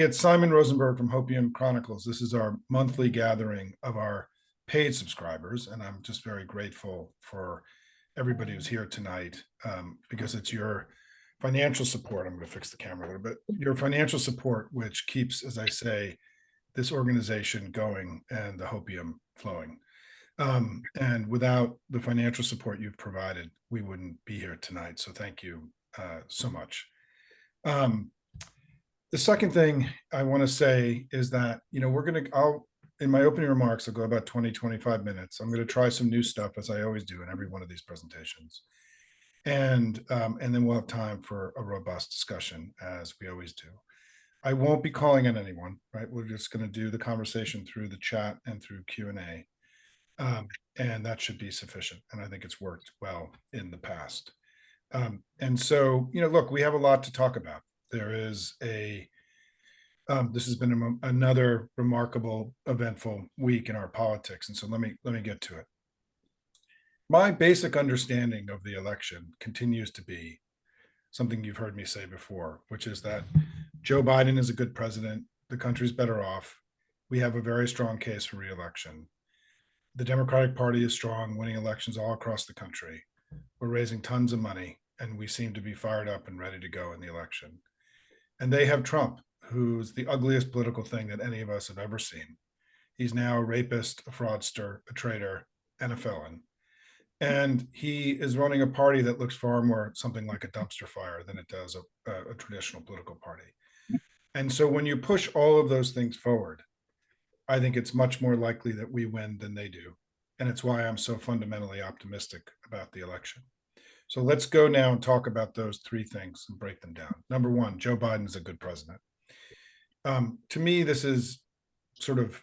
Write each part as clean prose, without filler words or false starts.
It's Simon Rosenberg from Hopium Chronicles. This is our monthly gathering of our paid subscribers, and I'm just very grateful for everybody who's here tonight because it's your financial support. I'm going to fix the camera a little bit. Your financial support, which keeps, as I say, this organization going and the Hopium flowing. And without the financial support you've provided, we wouldn't be here tonight. So thank you so much. The second thing I want to say is that, in my opening remarks, I'll go about 20, 25 minutes. I'm going to try some new stuff, as I always do in every one of these presentations. And then we'll have time for a robust discussion, as we always do. I won't be calling on anyone, right? We're just going to do the conversation through the chat and through Q&A. And that should be sufficient. And I think it's worked well in the past. And so, look, we have a lot to talk about. There is this has been another remarkable, eventful week in our politics. And so let me get to it. My basic understanding of the election continues to be something you've heard me say before, which is that Joe Biden is a good president. The country's better off. We have a very strong case for re-election. The Democratic Party is strong, winning elections all across the country. We're raising tons of money, and we seem to be fired up and ready to go in the election. And they have Trump, who's the ugliest political thing that any of us have ever seen. He's now a rapist, a fraudster, a traitor, and a felon. And he is running a party that looks far more something like a dumpster fire than it does a traditional political party. And so when you push all of those things forward, I think it's much more likely that we win than they do. And it's why I'm so fundamentally optimistic about the election. So let's go now and talk about those three things and break them down. Number one, Joe Biden is a good president. To me, this is sort of,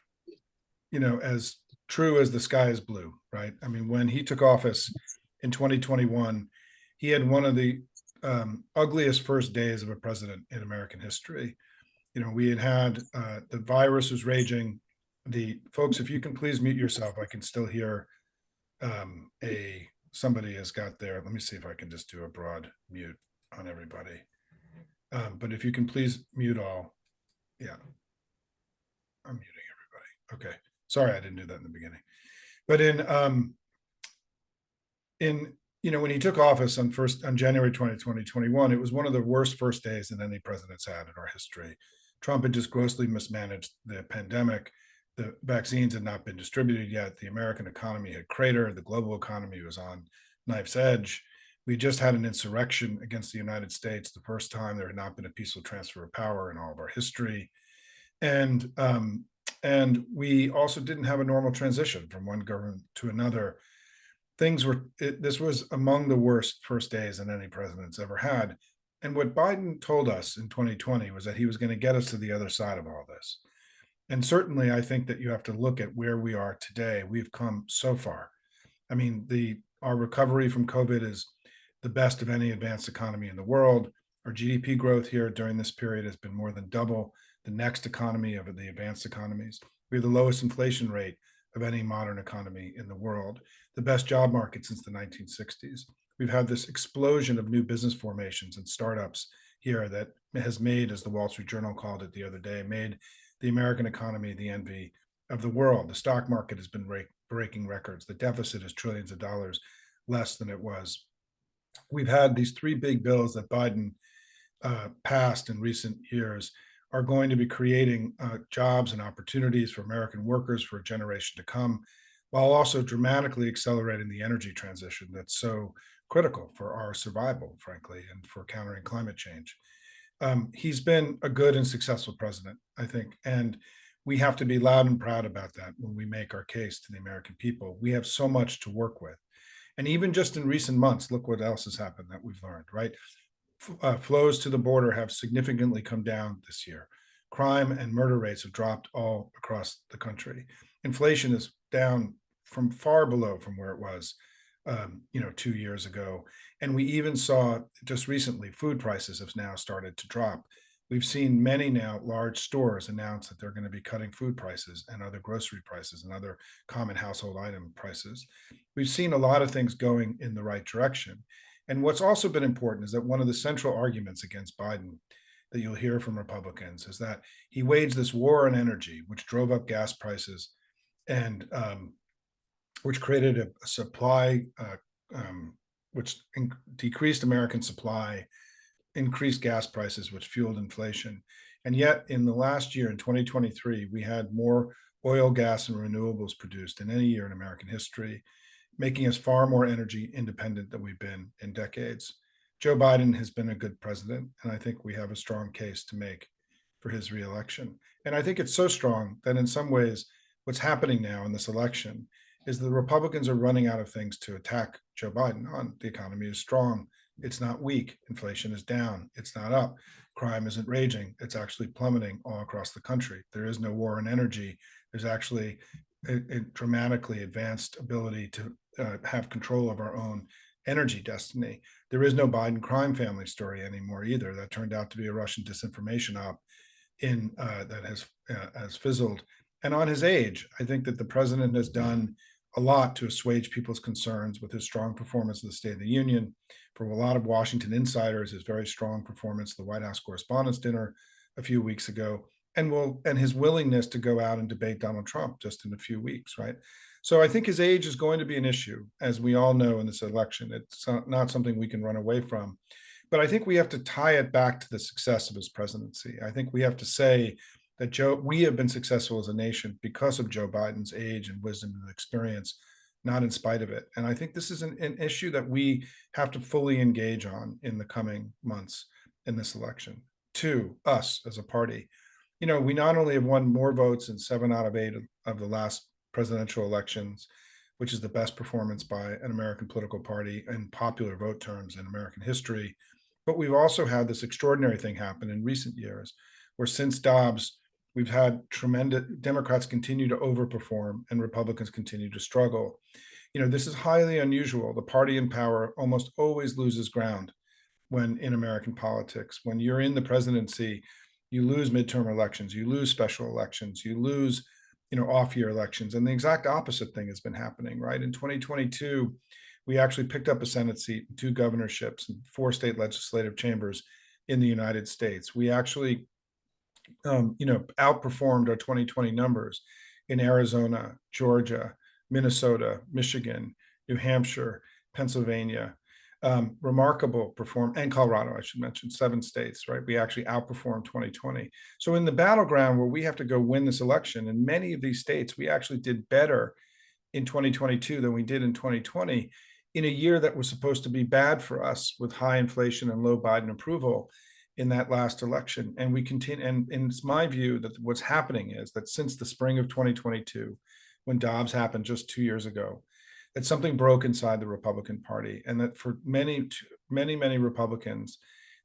as true as the sky is blue, right? I mean, when he took office in 2021, he had one of the ugliest first days of a president in American history. We had the virus was raging. The folks, if you can please mute yourself, I can still hear somebody has got there. Let me see if I can just do a broad mute on everybody. But if you can please mute all. Yeah, I'm muting everybody. Okay. Sorry, I didn't do that in the beginning. But when he took office on January 2021, it was one of the worst first days that any president's had in our history. Trump had just grossly mismanaged the pandemic. The vaccines had not been distributed yet. The American economy had cratered. The global economy was on knife's edge. We just had an insurrection against the United States, the first time there had not been a peaceful transfer of power in all of our history. And we also didn't have a normal transition from one government to another. This was among the worst first days that any president's ever had. And what Biden told us in 2020 was that he was going to get us to the other side of all this. And certainly, I think that you have to look at where we are today. We've come so far. I mean, our recovery from COVID is the best of any advanced economy in the world. Our GDP growth here during this period has been more than double the next economy of the advanced economies. We have the lowest inflation rate of any modern economy in the world, the best job market since the 1960s. We've had this explosion of new business formations and startups here that has made, as the Wall Street Journal called it the other day, made the American economy the envy of the world. The stock market has been breaking records. The deficit is trillions of dollars less than it was. We've had these three big bills that Biden passed in recent years are going to be creating jobs and opportunities for American workers for a generation to come, while also dramatically accelerating the energy transition that's so critical for our survival, frankly, and for countering climate change. He's been a good and successful president, I think, and we have to be loud and proud about that when we make our case to the American people. We have so much to work with. And even just in recent months, look what else has happened that we've learned, right? Flows to the border have significantly come down this year. Crime and murder rates have dropped all across the country. Inflation is down from far below from where it was 2 years ago. And we even saw just recently, food prices have now started to drop. We've seen many now large stores announce that they're going to be cutting food prices and other grocery prices and other common household item prices. We've seen a lot of things going in the right direction. And what's also been important is that one of the central arguments against Biden that you'll hear from Republicans is that he waged this war on energy, which drove up gas prices and which created a supply, which decreased American supply, increased gas prices, which fueled inflation. And yet, in the last year, in 2023, we had more oil, gas, and renewables produced in any year in American history, making us far more energy independent than we've been in decades. Joe Biden has been a good president, and I think we have a strong case to make for his reelection. And I think it's so strong that in some ways, what's happening now in this election is the Republicans are running out of things to attack Joe Biden on. The economy is strong. It's not weak. Inflation is down. It's not up. Crime isn't raging. It's actually plummeting all across the country. There is no war on energy. There's actually a dramatically advanced ability to have control of our own energy destiny. There is no Biden crime family story anymore either. That turned out to be a Russian disinformation op that has fizzled. And on his age, I think that the president has done a lot to assuage people's concerns with his strong performance of the State of the Union. For a lot of Washington insiders, his very strong performance at the White House Correspondents' Dinner a few weeks ago, and his willingness to go out and debate Donald Trump just in a few weeks, right? So I think his age is going to be an issue, as we all know in this election. It's not something we can run away from. But I think we have to tie it back to the success of his presidency. I think we have to say that we have been successful as a nation because of Joe Biden's age and wisdom and experience, not in spite of it. And I think this is an issue that we have to fully engage on in the coming months in this election. Two, us as a party. We not only have won more votes in 7 out of 8 of the last presidential elections, which is the best performance by an American political party in popular vote terms in American history, but we've also had this extraordinary thing happen in recent years, where since Dobbs, we've had tremendous Democrats continue to overperform and Republicans continue to struggle. This is highly unusual. The party in power almost always loses ground when in American politics. When you're in the presidency, you lose midterm elections, you lose special elections, you lose off-year elections. And the exact opposite thing has been happening, right? In 2022, we actually picked up a Senate seat, 2 governorships, and 4 state legislative chambers in the United States. We actually outperformed our 2020 numbers in Arizona, Georgia, Minnesota, Michigan, New Hampshire, Pennsylvania. Remarkable perform, and Colorado, I should mention, 7 states, right? We actually outperformed 2020. So in the battleground where we have to go win this election, in many of these states, we actually did better in 2022 than we did in 2020, in a year that was supposed to be bad for us with high inflation and low Biden approval in that last election. And we continue, and it's my view that what's happening is that since the spring of 2022, when Dobbs happened just 2 years ago, that something broke inside the Republican Party, and that for many Republicans,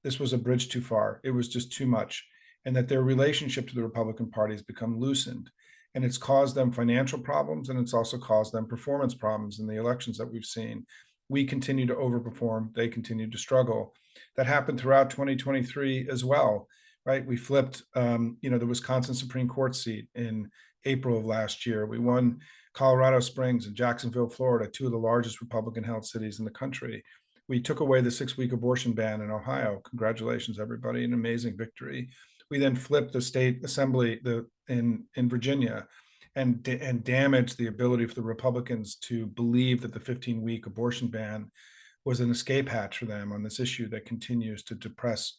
this was a bridge too far. It was just too much, and that their relationship to the Republican Party has become loosened, and it's caused them financial problems, and it's also caused them performance problems in the elections that we've seen. We continue to overperform; they continue to struggle. That happened throughout 2023 as well, right? We flipped, the Wisconsin Supreme Court seat in April of last year. We won Colorado Springs and Jacksonville, Florida, 2 of the largest Republican-held cities in the country. We took away the 6-week abortion ban in Ohio. Congratulations, everybody, an amazing victory. We then flipped the state assembly in Virginia and damaged the ability for the Republicans to believe that the 15-week abortion ban was an escape hatch for them on this issue that continues to depress,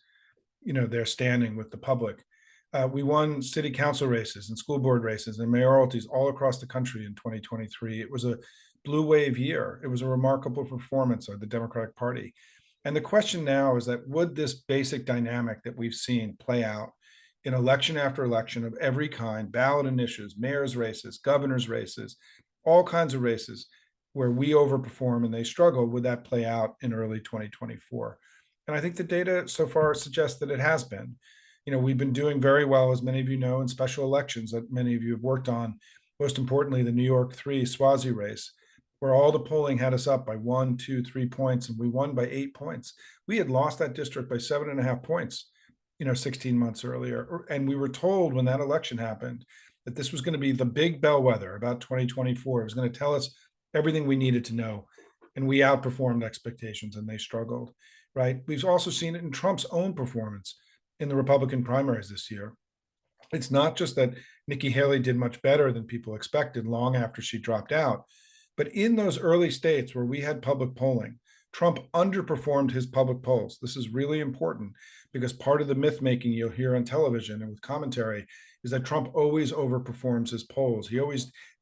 their standing with the public. We won city council races and school board races and mayoralties all across the country in 2023. It was a blue wave year. It was a remarkable performance of the Democratic Party. And the question now is that would this basic dynamic that we've seen play out in election after election of every kind, ballot initiatives, mayor's races, governor's races, all kinds of races where we overperform and they struggle, would that play out in early 2024? And I think the data so far suggests that it has been. We've been doing very well, as many of you know, in special elections that many of you have worked on, most importantly, the New York 3 Swazi race, where all the polling had us up by 1, 2, 3 points, and we won by 8 points. We had lost that district by 7.5 points, 16 months earlier. And we were told when that election happened that this was going to be the big bellwether about 2024. It was going to tell us everything we needed to know. And we outperformed expectations and they struggled, right? We've also seen it in Trump's own performance. in the Republican primaries this year. It's not just that Nikki Haley did much better than people expected long after she dropped out, but in those early states where we had public polling, Trump underperformed his public polls. This is really important because part of the myth making you'll hear on television and with commentary is that Trump always overperforms his polls.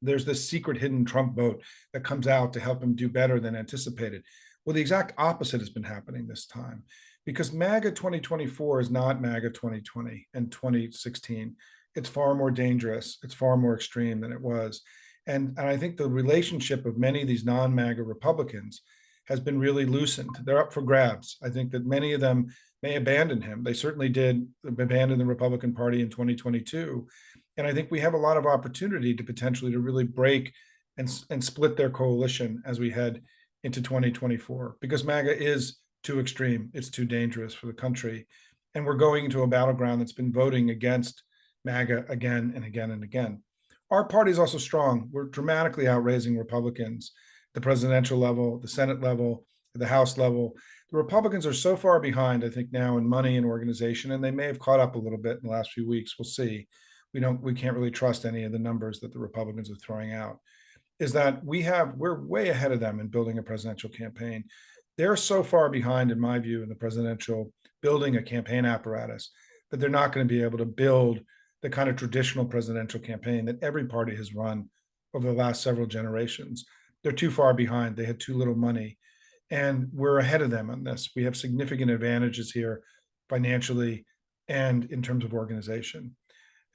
There's this secret hidden Trump vote that comes out to help him do better than anticipated. Well, the exact opposite has been happening this time because MAGA 2024 is not MAGA 2020 and 2016. It's far more dangerous. It's far more extreme than it was. And I think the relationship of many of these non-MAGA Republicans has been really loosened. They're up for grabs. I think that many of them may abandon him. They certainly did abandon the Republican Party in 2022. And I think we have a lot of opportunity to potentially to really break and split their coalition as we head into 2024, because MAGA is too extreme. It's too dangerous for the country. And we're going into a battleground that's been voting against MAGA again and again and again. Our party is also strong. We're dramatically outraising Republicans, the presidential level, the Senate level, the House level. The Republicans are so far behind, I think, now in money and organization, and they may have caught up a little bit in the last few weeks. We'll see. We can't really trust any of the numbers that the Republicans are throwing out. Is that we're way ahead of them in building a presidential campaign. They're so far behind, in my view, in the presidential building a campaign apparatus that they're not going to be able to build the kind of traditional presidential campaign that every party has run over the last several generations. They're too far behind. They had too little money. And we're ahead of them on this. We have significant advantages here financially and in terms of organization.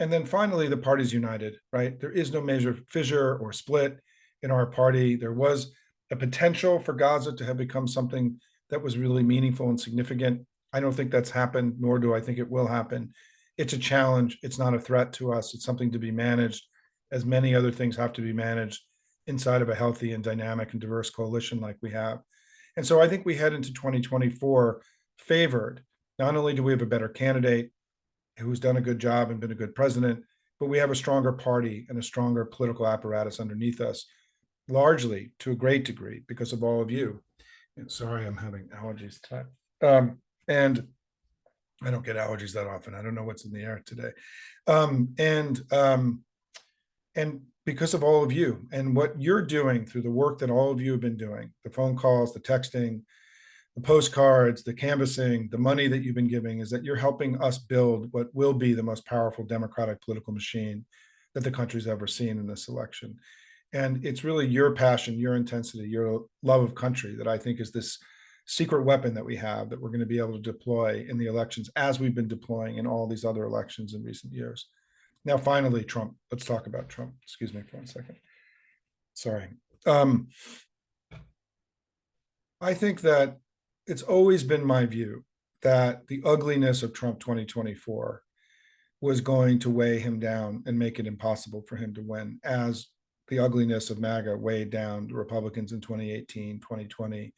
And then finally, the party's united, right? There is no major fissure or split in our party. There was a potential for Gaza to have become something that was really meaningful and significant. I don't think that's happened, nor do I think it will happen. It's a challenge. It's not a threat to us. It's something to be managed, as many other things have to be managed inside of a healthy and dynamic and diverse coalition like we have. And so I think we head into 2024 favored. Not only do we have a better candidate who's done a good job and been a good president, but we have a stronger party and a stronger political apparatus underneath us, largely to a great degree because of all of you. And sorry, I'm having allergies today. And I don't get allergies that often. I don't know what's in the air today. And because of all of you and what you're doing through the work that all of you have been doing, the phone calls, the texting, the postcards, the canvassing, the money that you've been giving, is that you're helping us build what will be the most powerful democratic political machine that the country's ever seen in this election. And it's really your passion, your intensity, your love of country that I think is this secret weapon that we have that we're going to be able to deploy in the elections as we've been deploying in all these other elections in recent years. Now, finally, Trump. Let's talk about Trump. Excuse me for 1 second. Sorry. I think that it's always been my view that the ugliness of Trump 2024 was going to weigh him down and make it impossible for him to win, as the ugliness of MAGA weighed down the Republicans in 2018, 2020,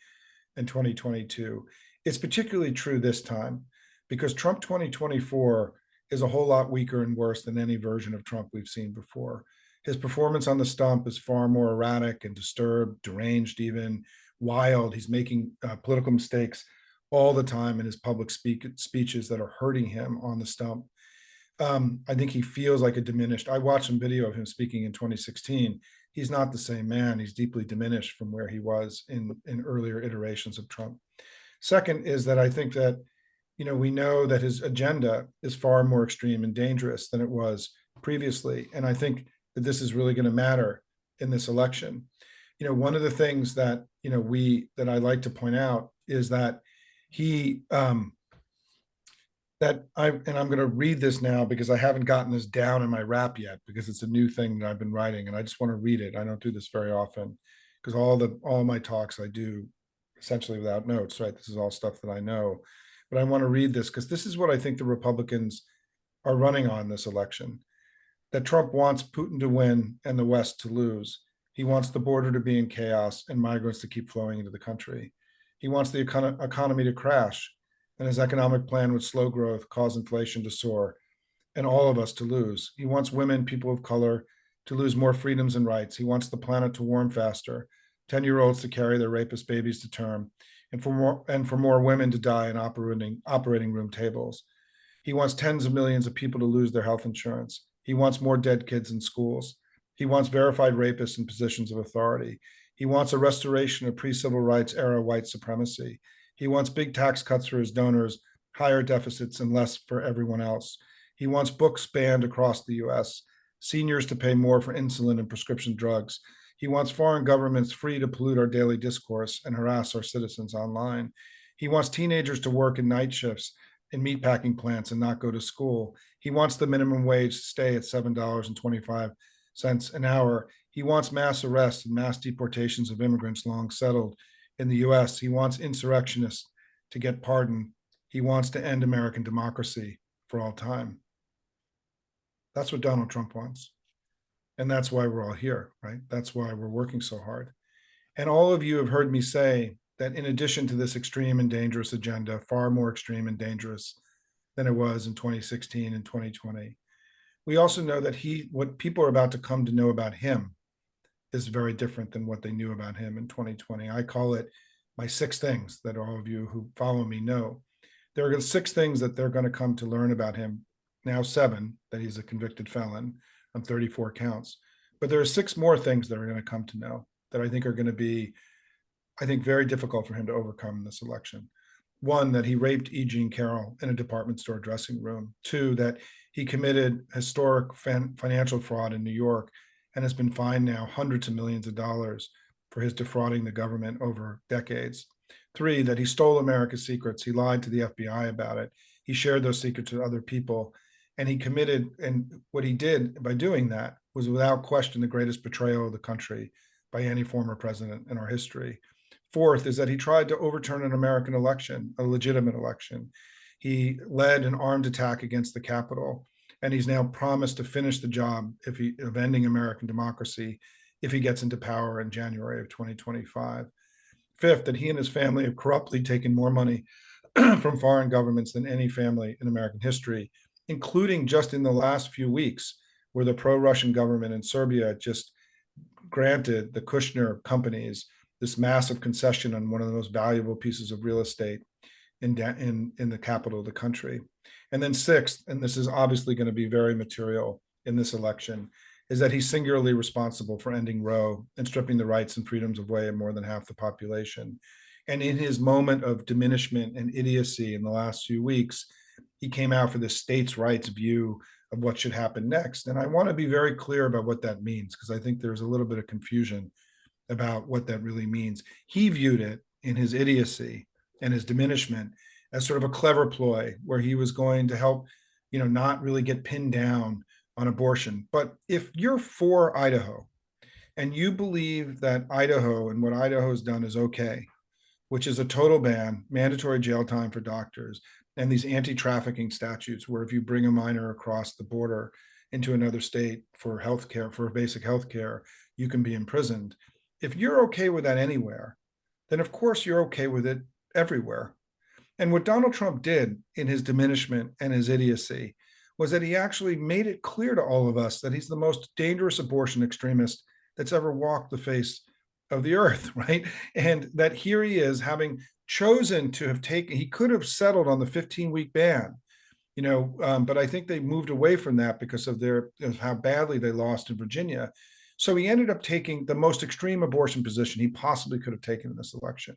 and 2022. It's particularly true this time because Trump 2024 is a whole lot weaker and worse than any version of Trump we've seen before. His performance on the stump is far more erratic and disturbed, deranged even, wild. He's making political mistakes all the time in his public speeches that are hurting him on the stump. I think he feels like a diminished. I watched some video of him speaking in 2016. He's not the same man. He's deeply diminished from where he was in earlier iterations of Trump. Second is that I think that, we know that his agenda is far more extreme and dangerous than it was previously. And I think that this is really going to matter in this election. One of the things that, that I like to point out is that I'm going to read this now because I haven't gotten this down in my rap yet because it's a new thing that I've been writing and I just want to read it. I don't do this very often because all my talks I do essentially without notes, right? This is all stuff that I know, but I want to read this because this is what I think the Republicans are running on this election, that Trump wants Putin to win and the West to lose. He wants the border to be in chaos and migrants to keep flowing into the country. He wants the economy to crash, and his economic plan would slow growth, cause inflation to soar, and all of us to lose. He wants women, people of color, to lose more freedoms and rights. He wants the planet to warm faster, 10-year-olds to carry their rapist babies to term, and for more women to die in operating room tables. He wants tens of millions of people to lose their health insurance. He wants more dead kids in schools. He wants verified rapists in positions of authority. He wants a restoration of pre-civil rights era white supremacy. He wants big tax cuts for his donors, higher deficits, and less for everyone else. He wants books banned across the US, seniors to pay more for insulin and prescription drugs. He wants foreign governments free to pollute our daily discourse and harass our citizens online. He wants teenagers to work in night shifts in meatpacking plants and not go to school. He wants the minimum wage to stay at $7.25 an hour. He wants mass arrests and mass deportations of immigrants long settled in the US. He wants insurrectionists to get pardoned. He wants to end American democracy for all time. That's what Donald Trump wants. And that's why we're all here, right? That's why we're working so hard. And all of you have heard me say that in addition to this extreme and dangerous agenda, far more extreme and dangerous than it was in 2016 and 2020, we also know that what people are about to come to know about him is very different than what they knew about him in 2020. I call it my 6 things that all of you who follow me know. There are 6 things that they're going to come to learn about him. Now 7, that he's a convicted felon on 34 counts. But there are 6 more things that are going to come to know that I think are going to be, very difficult for him to overcome in this election. 1, that he raped E. Jean Carroll in a department store dressing room. 2, that he committed historic financial fraud in New York and has been fined now hundreds of millions of dollars for his defrauding the government over decades. 3, that he stole America's secrets. He lied to the FBI about it. He shared those secrets with other people. And he committed, and what he did by doing that was without question the greatest betrayal of the country by any former president in our history. 4th is that he tried to overturn an American election, a legitimate election. He led an armed attack against the Capitol, and he's now promised to finish the job of ending American democracy if he gets into power in January of 2025. 5th, that he and his family have corruptly taken more money from foreign governments than any family in American history, including just in the last few weeks, where the pro-Russian government in Serbia just granted the Kushner companies this massive concession on one of the most valuable pieces of real estate in the capital of the country. And then 6th, and this is obviously going to be very material in this election, is that he's singularly responsible for ending Roe and stripping the rights and freedoms away of more than half the population. And in his moment of diminishment and idiocy in the last few weeks, he came out for the states' rights view of what should happen next. And I want to be very clear about what that means, because I think there's a little bit of confusion about what that really means. He viewed it in his idiocy and his diminishment as sort of a clever ploy where he was going to help, not really get pinned down on abortion. But if you're for Idaho and you believe that Idaho and what Idaho's done is okay, which is a total ban, mandatory jail time for doctors, and these anti-trafficking statutes where if you bring a minor across the border into another state for healthcare, for basic healthcare, you can be imprisoned. If you're okay with that anywhere, then of course you're okay with it everywhere. And what Donald Trump did in his diminishment and his idiocy was that he actually made it clear to all of us that he's the most dangerous abortion extremist that's ever walked the face of the earth, right? And that here he is having chosen to have taken, he could have settled on the 15-week ban, but I think they moved away from that because of how badly they lost in Virginia. So he ended up taking the most extreme abortion position he possibly could have taken in this election.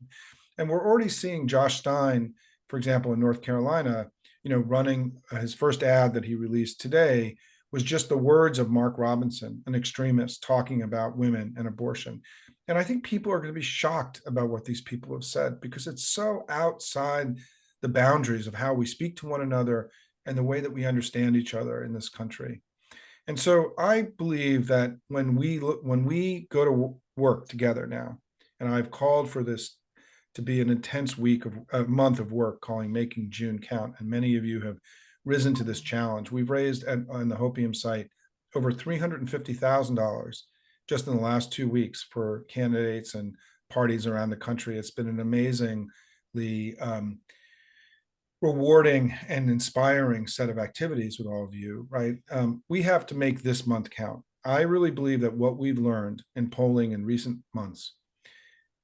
And we're already seeing Josh Stein, for example, in North Carolina, running his first ad that he released today was just the words of Mark Robinson, an extremist, talking about women and abortion. And I think people are going to be shocked about what these people have said because it's so outside the boundaries of how we speak to one another and the way that we understand each other in this country. And so I believe that when we go to work together now, and I've called for this to be an intense a month of work calling Making June Count, and many of you have risen to this challenge. We've raised on the Hopium site over $350,000 just in the last 2 weeks for candidates and parties around the country. It's been an amazingly rewarding and inspiring set of activities with all of you, right? We have to make this month count. I really believe that what we've learned in polling in recent months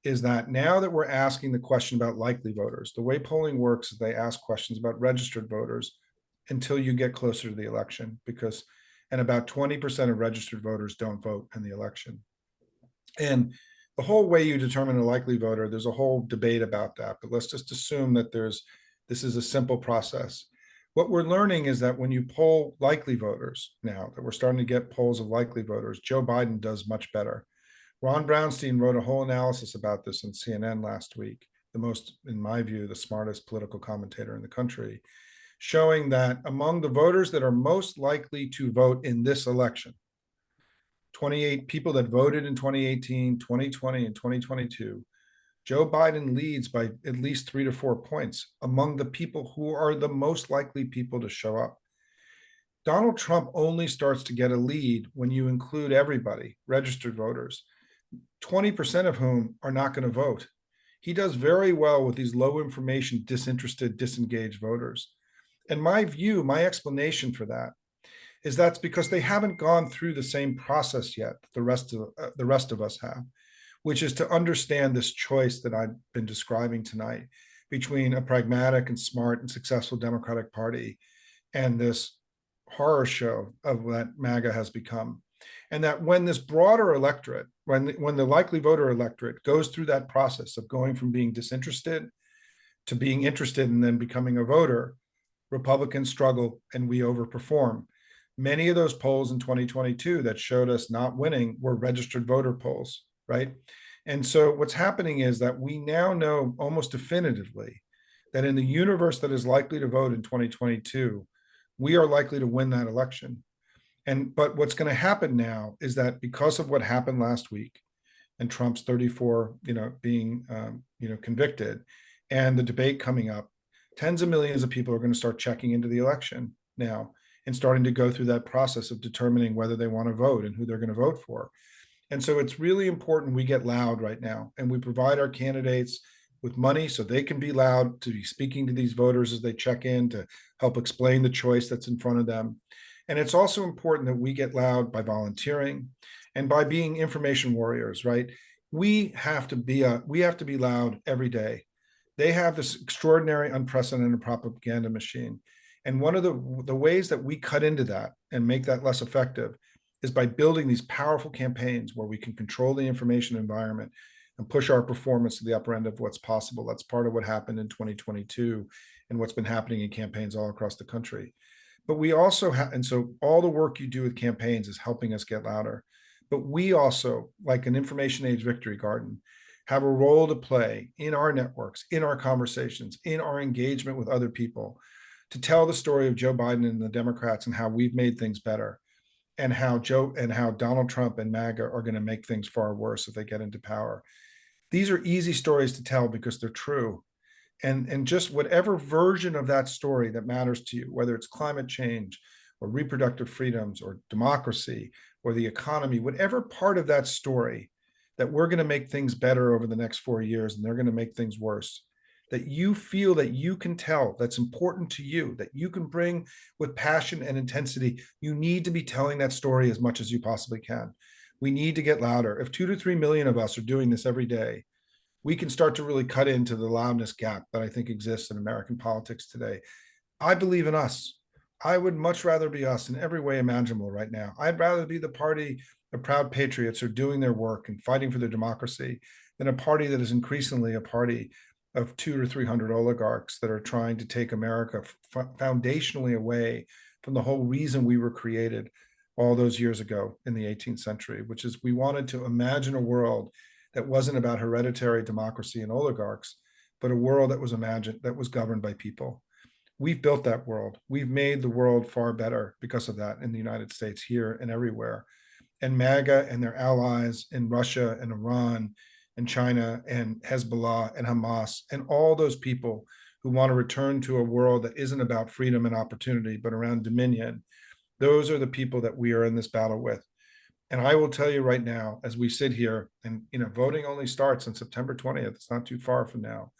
is that now that we're asking the question about likely voters, the way polling works is they ask questions about registered voters until you get closer to the election, and about 20% of registered voters don't vote in the election. And the whole way you determine a likely voter, there's a whole debate about that, but let's just assume that this is a simple process. What we're learning is that when you poll likely voters now, that we're starting to get polls of likely voters, Joe Biden does much better. Ron Brownstein wrote a whole analysis about this on CNN last week, the most, in my view, the smartest political commentator in the country, showing that among the voters that are most likely to vote in this election, 28 people that voted in 2018, 2020, and 2022, Joe Biden leads by at least 3 to 4 points among the people who are the most likely people to show up. Donald Trump only starts to get a lead when you include everybody, registered voters, 20% of whom are not going to vote. He does very well with these low information, disinterested, disengaged voters. And my view, my explanation for that is that's because they haven't gone through the same process yet that the rest of us have, which is to understand this choice that I've been describing tonight between a pragmatic and smart and successful Democratic Party and this horror show of what MAGA has become. And that when this broader electorate, when the likely voter electorate goes through that process of going from being disinterested to being interested and then becoming a voter, Republicans struggle and we overperform. Many of those polls in 2022 that showed us not winning were registered voter polls, right? And so what's happening is that we now know almost definitively that in the universe that is likely to vote in 2022, we are likely to win that election. But what's going to happen now is that because of what happened last week and Trump's 34, being, convicted, and the debate coming up, tens of millions of people are going to start checking into the election now and starting to go through that process of determining whether they want to vote and who they're going to vote for. And so it's really important we get loud right now and we provide our candidates with money so they can be loud to be speaking to these voters as they check in to help explain the choice that's in front of them. And it's also important that we get loud by volunteering and by being information warriors, right? We have to be loud every day. They have this extraordinary, unprecedented propaganda machine. And one of the ways that we cut into that and make that less effective is by building these powerful campaigns where we can control the information environment and push our performance to the upper end of what's possible. That's part of what happened in 2022 and what's been happening in campaigns all across the country. But we also have, and so all the work you do with campaigns is helping us get louder. But we also, like an information age victory garden, have a role to play in our networks, in our conversations, in our engagement with other people, to tell the story of Joe Biden and the Democrats and how we've made things better, and how Donald Trump and MAGA are going to make things far worse if they get into power. These are easy stories to tell because they're true. And just whatever version of that story that matters to you, whether it's climate change or reproductive freedoms or democracy or the economy, whatever part of that story that we're going to make things better over the next 4 years and they're going to make things worse, that you feel that you can tell, that's important to you, that you can bring with passion and intensity, you need to be telling that story as much as you possibly can. We need to get louder. If 2 to 3 million of us are doing this every day, we can start to really cut into the loudness gap that I think exists in American politics today. I believe in us. I would much rather be us in every way imaginable right now. I'd rather be the party of proud patriots who are doing their work and fighting for their democracy than a party that is increasingly a party of 200 to 300 oligarchs that are trying to take America foundationally away from the whole reason we were created all those years ago in the 18th century, which is we wanted to imagine a world that wasn't about hereditary democracy and oligarchs, but a world that was imagined, that was governed by people. We've built that world. We've made the world far better because of that in the United States, here and everywhere. And MAGA and their allies in Russia and Iran and China and Hezbollah and Hamas and all those people who want to return to a world that isn't about freedom and opportunity, but around dominion, those are the people that we are in this battle with. And I will tell you right now, as we sit here, and voting only starts on September 20th. It's not too far from now.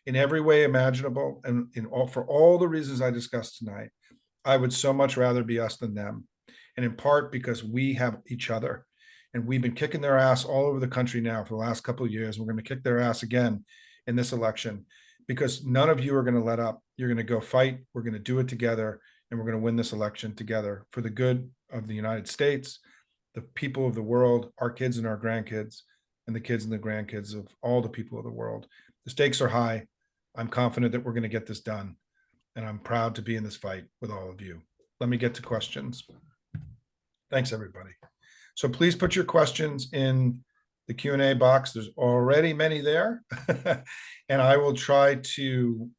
In every way imaginable, and for all the reasons I discussed tonight, I would so much rather be us than them. And in part because we have each other, and we've been kicking their ass all over the country now for the last couple of years. We're going to kick their ass again in this election because none of you are going to let up. You're going to go fight. We're going to do it together. and we're going to win this election together for the good of the United States, the people of the world, our kids and our grandkids, and the kids and the grandkids of all the people of the world. The stakes are high. I'm confident that we're going to get this done, and I'm proud to be in this fight with all of you. Let me get to questions. Thanks, everybody. So please put your questions in the Q&A box. There's already many there. And I will try to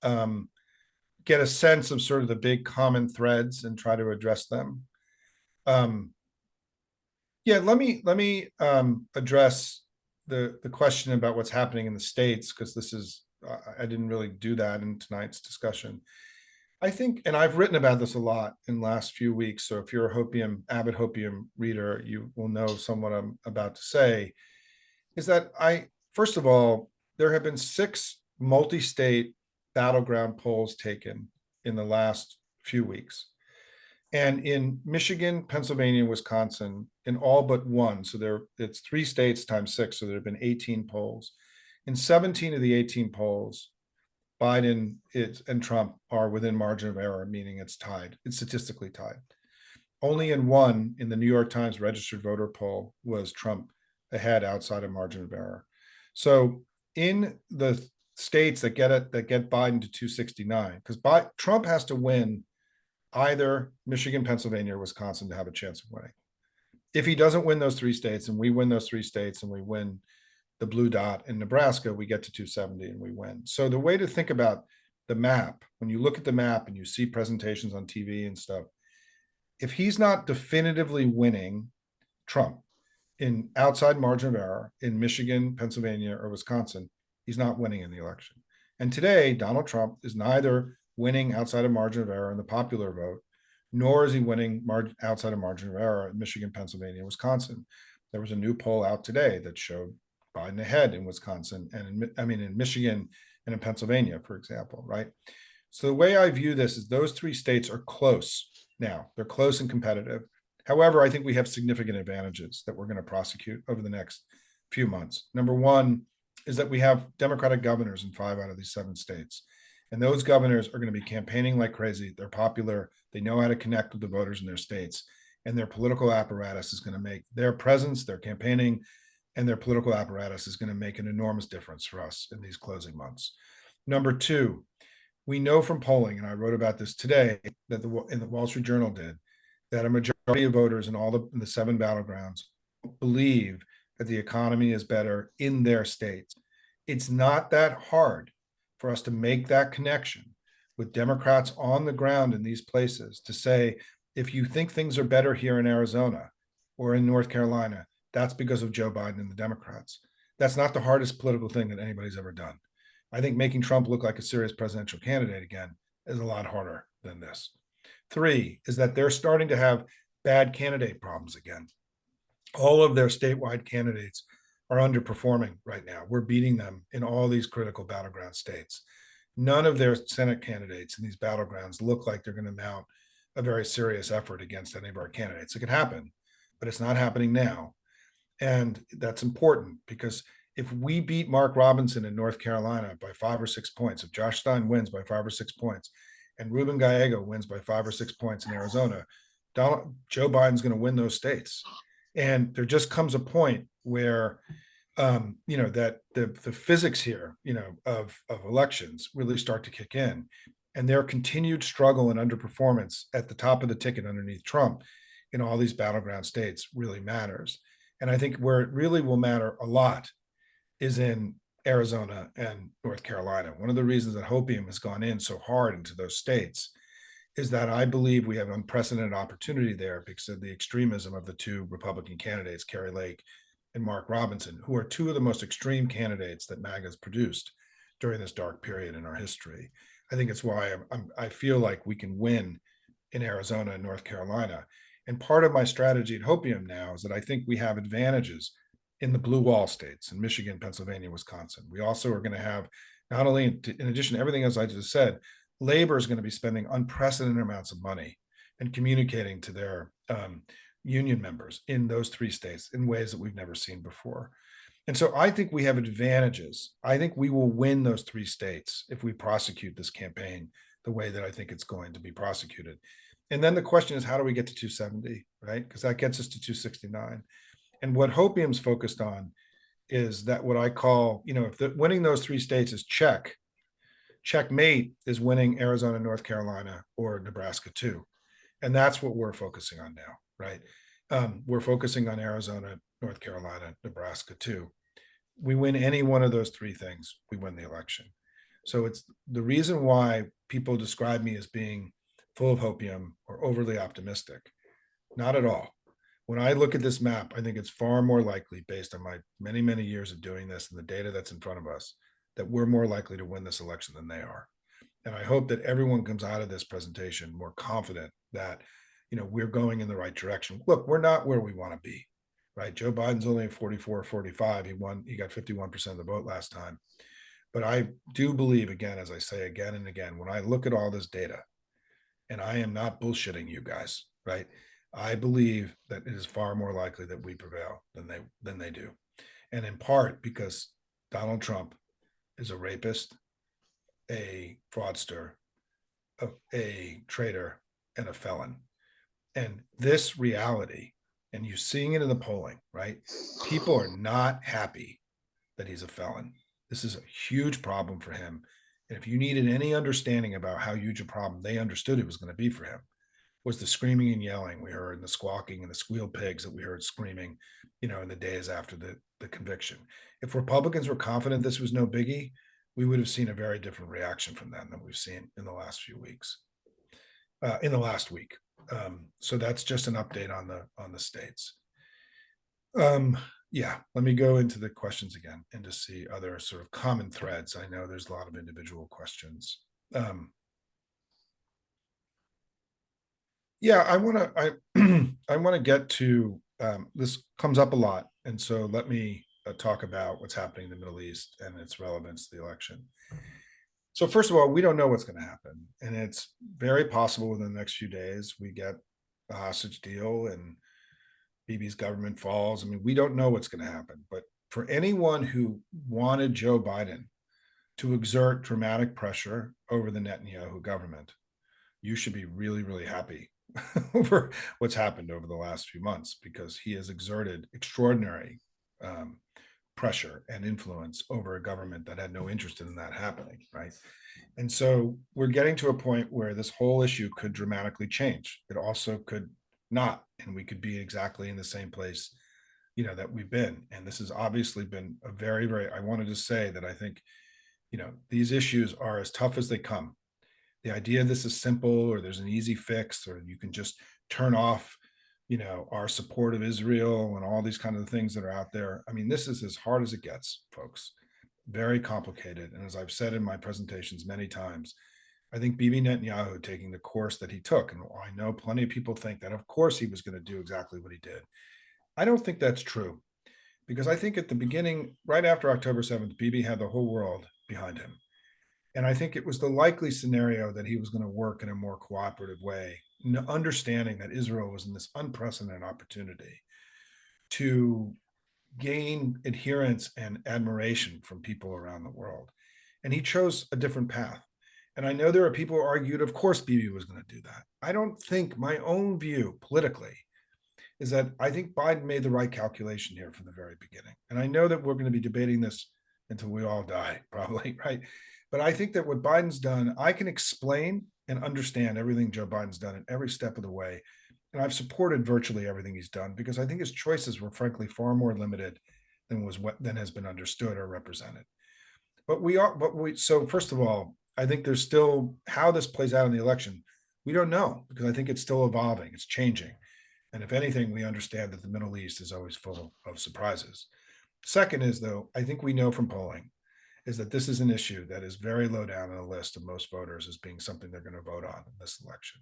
get a sense of sort of the big common threads and try to address them. Yeah, let me address the question about what's happening in the States, because this is, I didn't really do that in tonight's discussion. I think, and I've written about this a lot in the last few weeks, so if you're a avid Hopium reader, you will know somewhat I'm about to say, is that first of all, there have been 6 multi-state battleground polls taken in the last few weeks. And in Michigan, Pennsylvania, Wisconsin, in all but one, so it's 3 states times 6, so there have been 18 polls. In 17 of the 18 polls, Biden and Trump are within margin of error, meaning it's tied. It's statistically tied. Only in one, in the New York Times registered voter poll, was Trump ahead outside of margin of error. So in the states that get Biden to 269, because Trump has to win either Michigan, Pennsylvania, or Wisconsin to have a chance of winning. If he doesn't win those 3 states, and we win those 3 states, and we win the blue dot in Nebraska, we get to 270 and we win. So the way to think about the map, when you look at the map and you see presentations on TV and stuff, if he's not definitively winning Trump in outside margin of error in Michigan, Pennsylvania, or Wisconsin, he's not winning in the election. And today, Donald Trump is neither winning outside of margin of error in the popular vote, nor is he winning outside of margin of error in Michigan, Pennsylvania, Wisconsin. There was a new poll out today that showed Biden ahead in Wisconsin and in Michigan and in Pennsylvania, for example, right? So the way I view this is those 3 states are close now. They're close and competitive. However, I think we have significant advantages that we're going to prosecute over the next few months. Number one is that we have Democratic governors in 5 out of these 7 states. And those governors are going to be campaigning like crazy. They're popular. They know how to connect with the voters in their states. And their political apparatus is going to make their presence, their campaigning, and their political apparatus is going to make an enormous difference for us in these closing months. Number 2, we know from polling, and I wrote about this today, that in the Wall Street Journal did, that a majority of voters in the 7 battlegrounds believe that the economy is better in their states. It's not that hard for us to make that connection with Democrats on the ground in these places to say, if you think things are better here in Arizona or in North Carolina, that's because of Joe Biden and the Democrats. That's not the hardest political thing that anybody's ever done. I think making Trump look like a serious presidential candidate again is a lot harder than this. 3 is that they're starting to have bad candidate problems again. All of their statewide candidates are underperforming right now. We're beating them in all these critical battleground states. None of their Senate candidates in these battlegrounds look like they're going to mount a very serious effort against any of our candidates. It could happen, but it's not happening now. And that's important because if we beat Mark Robinson in North Carolina by 5 or 6 points, if Josh Stein wins by 5 or 6 points, and Ruben Gallego wins by 5 or 6 points in Arizona, Joe Biden's going to win those states. And there just comes a point where, that the physics here, of elections really start to kick in, and their continued struggle and underperformance at the top of the ticket underneath Trump in all these battleground states really matters. And I think where it really will matter a lot is in Arizona and North Carolina. One of the reasons that Hopium has gone in so hard into those states is that I believe we have unprecedented opportunity there because of the extremism of the 2 Republican candidates, Kari Lake and Mark Robinson, who are 2 of the most extreme candidates that MAGA has produced during this dark period in our history. I think it's why I feel like we can win in Arizona and North Carolina. And part of my strategy at Hopium now is that I think we have advantages in the blue wall states, in Michigan, Pennsylvania, Wisconsin. We also are going to have, not only in addition to everything else I just said, labor is going to be spending unprecedented amounts of money and communicating to their union members in those 3 states in ways that we've never seen before. And so I think we have advantages. I think we will win those 3 states if we prosecute this campaign the way that I think it's going to be prosecuted. And then the question is, how do we get to 270, right? Because that gets us to 269. And what Hopium's focused on is that what I call, if winning those 3 states is checkmate is winning Arizona, North Carolina, or Nebraska too. And that's what we're focusing on now, right? We're focusing on Arizona, North Carolina, Nebraska too. We win any one of those 3 things, we win the election. So it's the reason why people describe me as being full of hopium or overly optimistic. Not at all. When I look at this map, I think it's far more likely, based on my many, many years of doing this and the data that's in front of us, that we're more likely to win this election than they are. And I hope that everyone comes out of this presentation more confident that, we're going in the right direction. Look, we're not where we want to be, right? Joe Biden's only at 44, 45. He got 51% of the vote last time. But I do believe, again, as I say again and again, when I look at all this data, and I am not bullshitting you guys, right? I believe that it is far more likely that we prevail than they do. And in part because Donald Trump is a rapist, a fraudster, a traitor, and a felon. And this reality, and you're seeing it in the polling, right? People are not happy that he's a felon. This is a huge problem for him. And if you needed any understanding about how huge a problem they understood it was going to be for him, was the screaming and yelling we heard, and the squawking and the squeal pigs that we heard screaming, in the days after the conviction. If Republicans were confident this was no biggie, we would have seen a very different reaction from them than we've seen in the last few weeks, in the last week. So that's just an update on the states. Yeah, let me go into the questions again and just see other sort of common threads. I know there's a lot of individual questions. Yeah, I want to I want to get to this comes up a lot, and so let me talk about what's happening in the Middle East and its relevance to the election. So first of all, we don't know what's going to happen, and it's very possible within the next few days we get a hostage deal and Bibi's government falls. I mean, we don't know what's going to happen, but for anyone who wanted Joe Biden to exert dramatic pressure over the Netanyahu government, you should be really, really happy over what's happened over the last few months, because he has exerted extraordinary pressure and influence over a government that had no interest in that happening, right? And so we're getting to a point where this whole issue could dramatically change. It also could not, and we could be exactly in the same place, that we've been. And this has obviously been a very, very, I wanted to say that I think, these issues are as tough as they come. The idea this is simple, or there's an easy fix, or you can just turn off, our support of Israel and all these kind of things that are out there. I mean, this is as hard as it gets, folks. Very complicated. And as I've said in my presentations many times, I think Bibi Netanyahu taking the course that he took, and I know plenty of people think that, of course, he was going to do exactly what he did. I don't think that's true, because I think at the beginning, right after October 7th, Bibi had the whole world behind him. And I think it was the likely scenario that he was going to work in a more cooperative way, understanding that Israel was in this unprecedented opportunity to gain adherence and admiration from people around the world. And he chose a different path. And I know there are people who argued, of course, Bibi was going to do that. I don't think, my own view politically is that I think Biden made the right calculation here from the very beginning. And I know that we're going to be debating this until we all die, probably, right? But I think that what Biden's done, I can explain and understand everything Joe Biden's done at every step of the way. And I've supported virtually everything he's done, because I think his choices were frankly far more limited than has been understood or represented. So first of all, I think there's still, how this plays out in the election, we don't know, because I think it's still evolving, it's changing. And if anything, we understand that the Middle East is always full of surprises. Second is, though, I think we know from polling is that this is an issue that is very low down on the list of most voters as being something they're going to vote on in this election.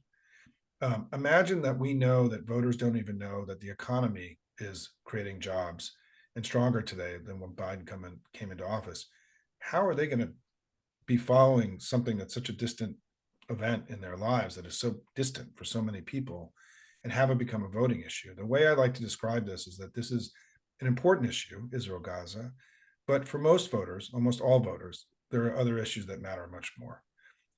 Imagine that we know that voters don't even know that the economy is creating jobs and stronger today than when Biden came into office. How are they going to be following something that's such a distant event in their lives, that is so distant for so many people, and have it become a voting issue? The way I like to describe this is that this is an important issue, Israel-Gaza, but for most voters, almost all voters, there are other issues that matter much more.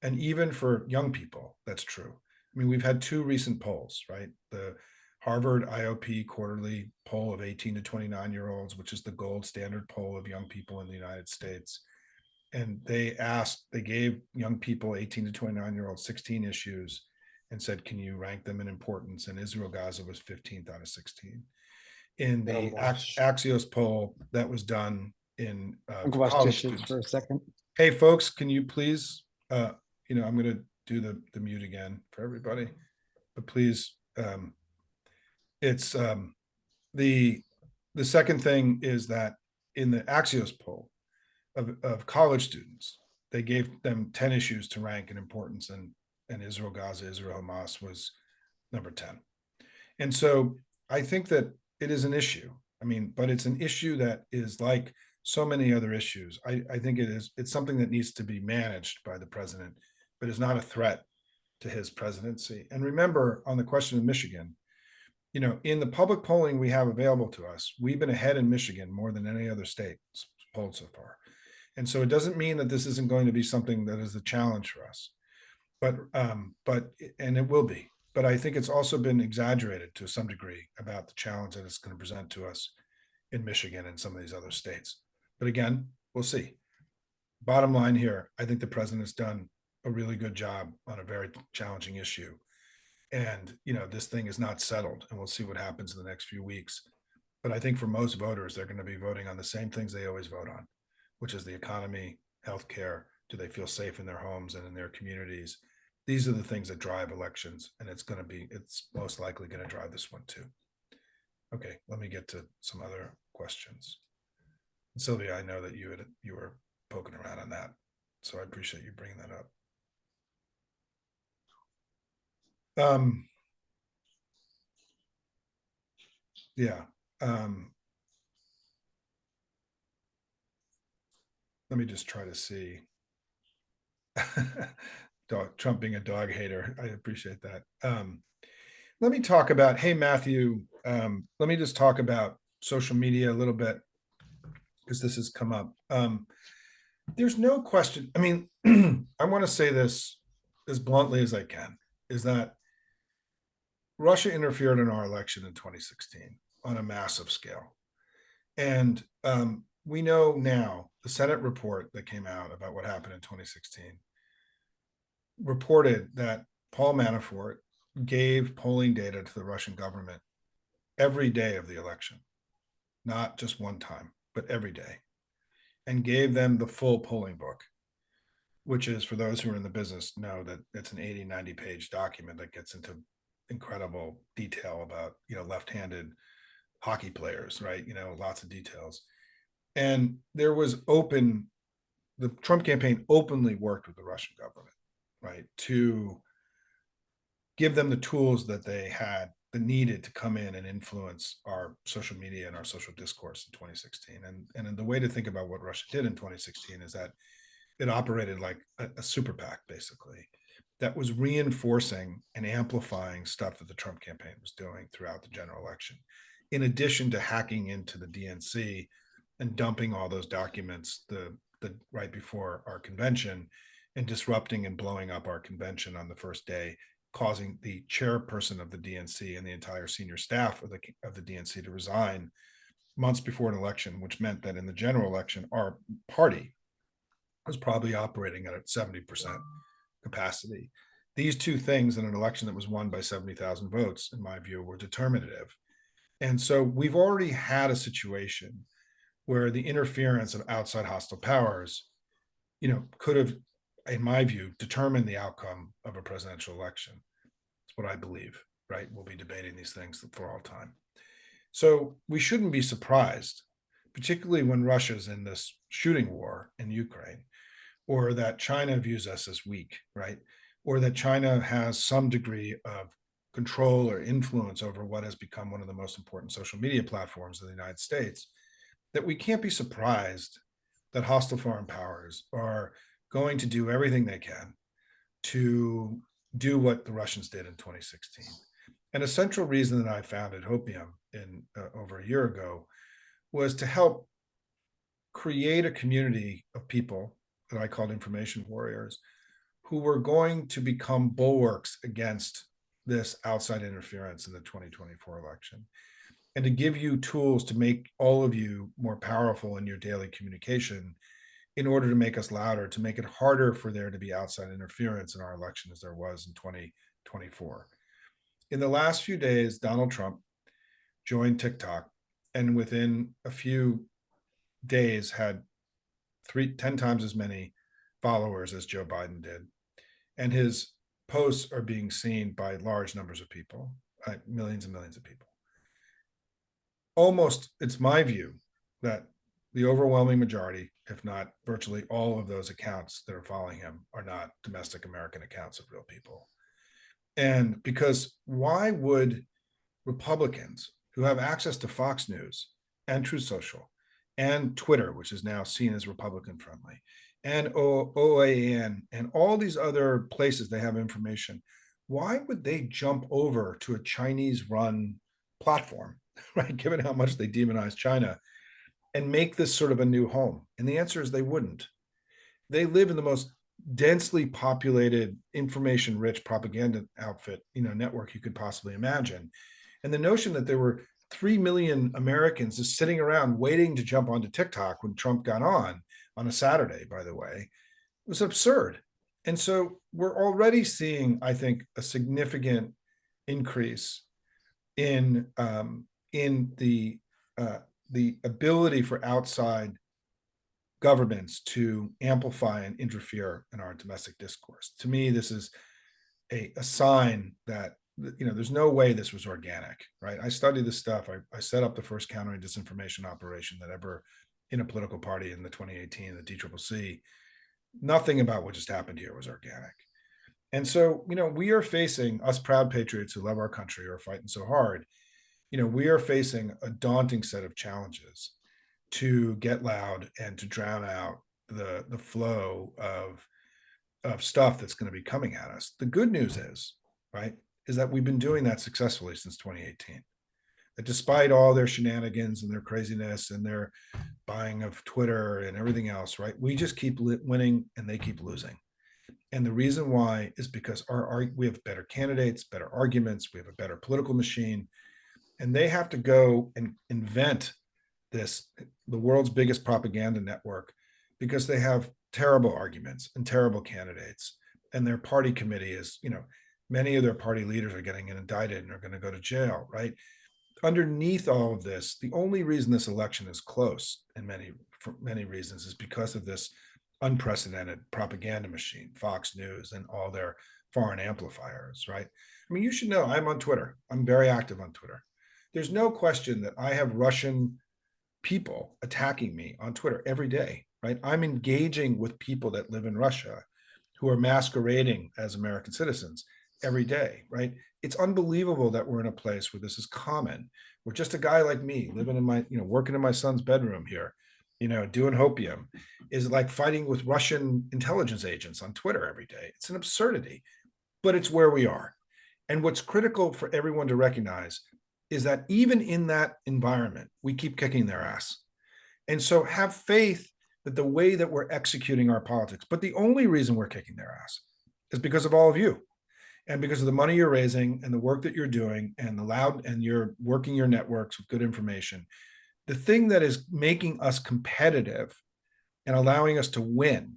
And even for young people, that's true. I mean, we've had two recent polls, right? The Harvard IOP quarterly poll of 18 to 29-year-olds, which is the gold standard poll of young people in the United States. And they gave young people 18 to 29-year-olds 16 issues and said, can you rank them in importance? And Israel Gaza was 15th out of 16. In Gotta the wash. Axios poll that was done I'm gonna for wash college dishes students. for a second. Hey, folks, can you please, I'm going to do the mute again for everybody, but please, it's the second thing is that in the Axios poll of college students, they gave them 10 issues to rank in importance, and Israel Gaza, Israel Hamas was number 10. And so I think that it is an issue. I mean, but it's an issue that is like so many other issues. I think it's something that needs to be managed by the president, but is not a threat to his presidency. And remember, on the question of Michigan, in the public polling we have available to us, we've been ahead in Michigan more than any other state polled so far. And so it doesn't mean that this isn't going to be something that is a challenge for us, but and it will be. But I think it's also been exaggerated to some degree about the challenge that it's going to present to us in Michigan and some of these other states. But again, we'll see. Bottom line here, I think the president has done a really good job on a very challenging issue. And, this thing is not settled, and we'll see what happens in the next few weeks. But I think for most voters, they're going to be voting on the same things they always vote on, which is the economy, healthcare. Do they feel safe in their homes and in their communities? These are the things that drive elections, and it's most likely going to drive this one too. Okay, let me get to some other questions. Sylvia, I know that you were poking around on that, so I appreciate you bringing that up. Yeah. Let me just try to see. Trump being a dog hater, I appreciate that. Let me talk about, hey, Matthew, let me just talk about social media a little bit, because this has come up. There's no question. I mean, I want to say this as bluntly as I can, is that Russia interfered in our election in 2016 on a massive scale. And we know now the Senate report that came out about what happened in 2016 reported that Paul Manafort gave polling data to the Russian government every day of the election, not just one time, but every day, and gave them the full polling book, which is, for those who are in the business know, that it's an 80, 90-page document that gets into incredible detail about, left-handed hockey players, right? Lots of details. And the Trump campaign openly worked with the Russian government, right, to give them the tools that they had, that needed to come in and influence our social media and our social discourse in 2016. And the way to think about what Russia did in 2016 is that it operated like a super PAC, basically, that was reinforcing and amplifying stuff that the Trump campaign was doing throughout the general election, in addition to hacking into the DNC and dumping all those documents the right before our convention, and disrupting and blowing up our convention on the first day, causing the chairperson of the DNC and the entire senior staff of the DNC to resign months before an election, which meant that in the general election, our party was probably operating at a 70% capacity. These two things in an election that was won by 70,000 votes, in my view, were determinative. And so we've already had a situation where the interference of outside hostile powers, could have, in my view, determined the outcome of a presidential election. It's what I believe, right? We'll be debating these things for all time. So we shouldn't be surprised, particularly when Russia's in this shooting war in Ukraine, or that China views us as weak, right? Or that China has some degree of control or influence over what has become one of the most important social media platforms in the United States, that we can't be surprised that hostile foreign powers are going to do everything they can to do what the Russians did in 2016. And a central reason that I founded Hopium over a year ago was to help create a community of people that I called information warriors, who were going to become bulwarks against this outside interference in the 2024 election, and to give you tools to make all of you more powerful in your daily communication in order to make us louder, to make it harder for there to be outside interference in our election as there was in 2024. In the last few days, Donald Trump joined TikTok, and within a few days had 10 times as many followers as Joe Biden did. And his posts are being seen by large numbers of people, millions and millions of people. Almost, it's my view that the overwhelming majority, if not virtually all of those accounts that are following him, are not domestic American accounts of real people. And because why would Republicans who have access to Fox News and Truth Social and Twitter, which is now seen as Republican friendly, and OAN and all these other places they have information, why would they jump over to a Chinese run platform, right? Given how much they demonize China, and make this sort of a new home? And the answer is they wouldn't. They live in the most densely populated, information rich propaganda outfit, network you could possibly imagine. And the notion that there were 3 million Americans just sitting around waiting to jump onto TikTok when Trump got on a Saturday, by the way, was absurd. And so we're already seeing, I think, a significant increase in the ability for outside governments to amplify and interfere in our domestic discourse. To me, this is a sign that there's no way this was organic, right? I studied this stuff. I set up the first countering disinformation operation that ever in a political party in the 2018, the DCCC. Nothing about what just happened here was organic. And so, we are facing, us proud patriots who love our country who are fighting so hard, we are facing a daunting set of challenges to get loud and to drown out the flow of stuff that's going to be coming at us. The good news is, right, is that we've been doing that successfully since 2018. That despite all their shenanigans and their craziness and their buying of Twitter and everything else, right, we just keep winning and they keep losing. And the reason why is because we have better candidates, better arguments, we have a better political machine, and they have to go and invent the world's biggest propaganda network, because they have terrible arguments and terrible candidates. And their party committee is, many of their party leaders are getting indicted and are going to go to jail, right? Underneath all of this, the only reason this election is close, for many reasons, is because of this unprecedented propaganda machine, Fox News and all their foreign amplifiers, right? I mean, you should know I'm on Twitter. I'm very active on Twitter. There's no question that I have Russian people attacking me on Twitter every day, right? I'm engaging with people that live in Russia who are masquerading as American citizens every day, right? It's unbelievable that we're in a place where this is common. Where just a guy like me living in my, working in my son's bedroom here, doing hopium, is like fighting with Russian intelligence agents on Twitter every day. It's an absurdity, but it's where we are. And what's critical for everyone to recognize is that even in that environment, we keep kicking their ass. And so have faith that the way that we're executing our politics, but the only reason we're kicking their ass is because of all of you, and because of the money you're raising and the work that you're doing and and you're working your networks with good information. The thing that is making us competitive and allowing us to win